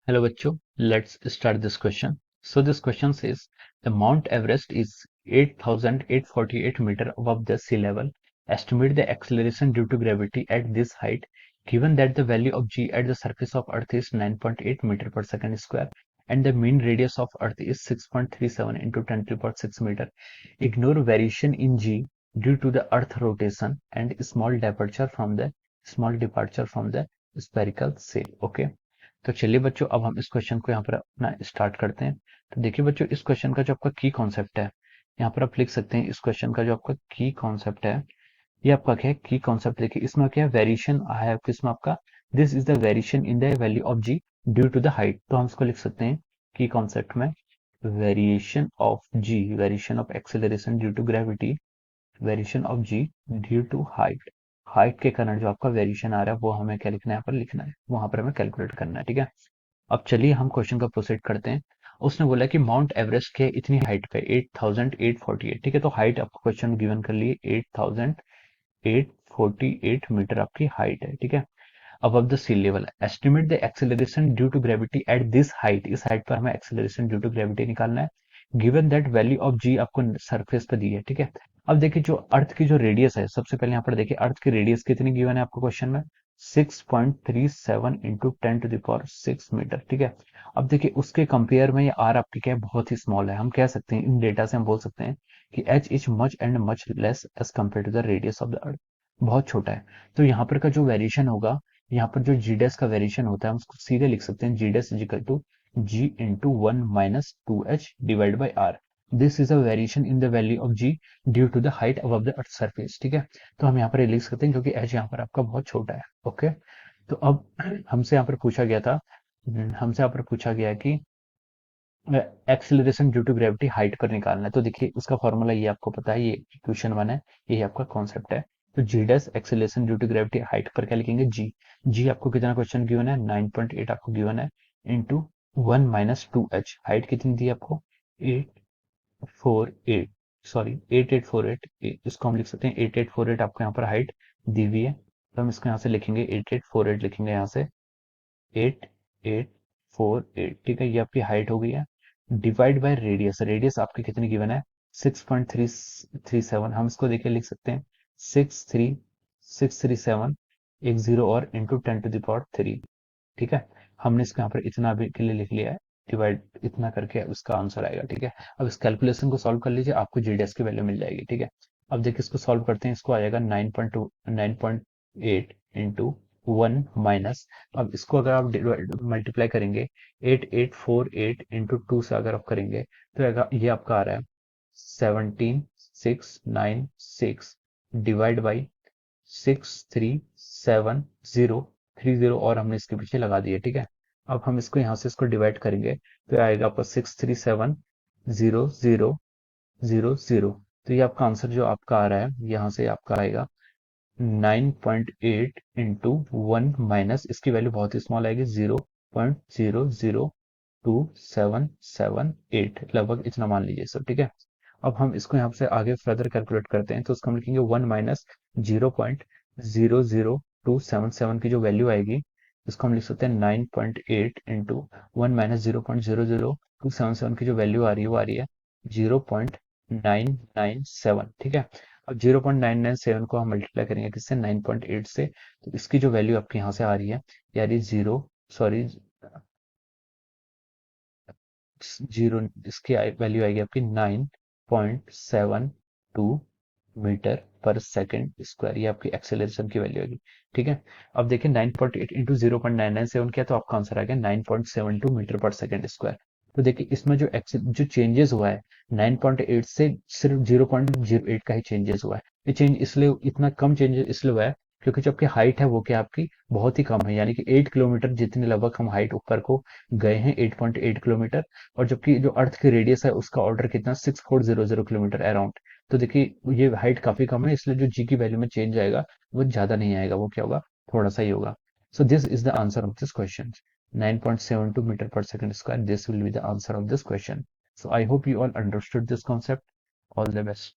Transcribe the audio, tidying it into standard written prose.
Hello bachcho, let's start this question. So this question says the Mount Everest is 8,848 meter above the sea level. Estimate the acceleration due to gravity at this height given that the value of g at the surface of earth is 9.8 meter per second square and the mean radius of earth is 6.37 into 10 to the power 6 meter. Ignore variation in g due to the earth rotation and small departure from the spherical sail. Okay. तो चलिए बच्चों अब हम इस question को यहाँ पर अपना स्टार्ट करते हैं। तो देखिए बच्चों इस क्वेश्चन का जो आपका की कॉन्सेप्ट है यहाँ पर आप लिख सकते हैं। इस क्वेश्चन का जो आपका की कॉन्सेप्ट है ये आपका क्या है की कॉन्सेप्ट। देखिए इसमें क्या है वेरिएशन है किसमें आपका this is the variation in the value of ji due to the height. तो हम इसको लिख सकते हैं की कॉन्सेप्ट में variation of g variation of acceleration due to gravity variation of ji due to height. Height के कारण जो आपका वेरिएशन आ रहा है वो हमें क्या लिखना है यहाँ पर लिखना है वहां पर हमें कैलकुलेट करना है। ठीक है अब चलिए हम क्वेश्चन का प्रोसीड करते हैं। उसने बोला कि माउंट एवरेस्ट के इतनी हाइट पे 8,848। ठीक है तो हाइट आपको क्वेश्चन गिवन कर लिए 8,848 मीटर आपकी हाइट है। ठीक है above the sea level estimate the acceleration due to gravity at this height। इस हाइट पर हमें acceleration due to gravity निकालना है given that value of g आपको सरफेस पे दी है। ठीक है अब देखिए जो अर्थ की जो रेडियस है सबसे पहले यहाँ पर देखिए अर्थ की रेडियस कितनी गिवन है आपको क्वेश्चन में 6.37 into 10 to the power 6 metre. ठीक है अब देखिए उसके कंपेयर में ये आर आपकी क्या है बहुत ही स्मॉल है। हम कह सकते हैं इन डेटा से हम बोल सकते हैं कि h is much and much less as compare to the radius of the earth बहुत छोटा है। तो यहाँ पर का जो वेरिएशन होगा यहाँ पर जो जी डैश का वेरिएशन होता है हम उसको सीधे लिख सकते हैं G dash is equal to G into 1 - 2h divide by R. This is a variation in the value of ji due to the height above the earth surface. ठीक है तो हम यहाँ पर लिख सकते हैं क्योंकि एच यहाँ पर आपका बहुत छोटा है। ओके तो अब हमसे यहाँ पर पूछा गया था हमसे यहाँ पर पूछा गया कि acceleration due to gravity height पर निकालना है। तो देखिए उसका फॉर्मूला ये आपको पता है ये इक्वेशन 1 है ये आपका कॉन्सेप्ट है। तो G dash acceleration due to gravity height पर क्या लिखेंगे जी जी आपको कितना क्वेश्चन गिवन है 9.8 आपको गिवन है इंटू 1 - 2h हाइट कितनी दी है आपको 848 सॉरी 8848 इसको हम लिख सकते हैं 8848 आपको यहाँ पर हाइट दी हुई है। तो हम इसको यहाँ से लिखेंगे 8848 लिखेंगे यहाँ से 8848। ठीक है ये आपकी हाइट हो गई है डिवाइड बाय रेडियस रेडियस आपकी कितनी गिवन है 6.337। हम इसको देखिए लिख सकते हैं 63637 एक जीरो और इंटू 10 टू द पावर 3। ठीक है हमने इसको यहाँ पर इतना भी के लिए लिख लिया है डिवाइड इतना करके उसका आंसर आएगा। ठीक है अब इस कैलकुलेशन को सॉल्व कर लीजिए आपको जीडीएस की वैल्यू मिल जाएगी। ठीक है अब देखिए इसको सॉल्व करते हैं इसको आ जाएगा 9.8 इंटू 1 अब इसको अगर आप मल्टीप्लाई करेंगे 8848 इंटू 2 से अगर आप करेंगे तो ये आपका आ रहा है 17696 डिवाइड बाई 63730 और हमने इसके पीछे लगा दिए। ठीक है अब हम इसको यहाँ से इसको डिवाइड करेंगे तो आएगा आपका 6370000। तो ये आपका आंसर जो आपका आ रहा है यहाँ से आपका आएगा 9.8 इंटू 1 इसकी वैल्यू बहुत ही स्मॉल आएगी 0.00277 लगभग इतना मान लीजिए सब। ठीक है अब हम इसको यहाँ से आगे फर्दर कैलकुलेट करते हैं तो उसको हम लिखेंगे 1 - 0.00277 की जो वैल्यू आएगी इसको हम लिख सकते हैं 9.8 इंटू 1 - 0.00277 की जो वैल्यू आ रही है वो आ रही है 0.997। ठीक है अब 0.997 को हम मल्टीप्लाई करेंगे किससे 9.8 से तो इसकी जो वैल्यू आपके यहाँ से आ रही है यार ये जीरो सॉरी जीरो इसकी वैल्यू आएगी आपकी 9.72 मीटर पर सेकंड स्क्वायर ये आपकी एक्सेलरेशन की वैल्यू आएगी। ठीक है अब देखिए 9.8 इंटू 0.997 किया तो आपका आंसर आ गया 9.72 मीटर पर सेकंड स्क्वायर। तो देखिए इसमें जो चेंजेस हुआ है 9.8 से सिर्फ 0.08 का ही चेंजेस हुआ है। ये चेंज इसलिए इतना कम चेंजेस इसलिए हुआ है क्योंकि जो आपकी हाइट है वो क्या आपकी बहुत ही कम है यानी कि 8 किलोमीटर जितनी लगभग हम हाइट ऊपर को गए हैं 8.8 किलोमीटर और जबकि जो अर्थ की रेडियस है उसका ऑर्डर कितना 6400 किलोमीटर अराउंड। तो देखिए ये हाइट काफी कम है इसलिए जो जी की वैल्यू में चेंज आएगा वो ज्यादा नहीं आएगा वो क्या होगा थोड़ा सा ही होगा। So this is the answer of this question 9.72 metre per second square this will be the answer of this question. So I hope you all understood this concept. All the best.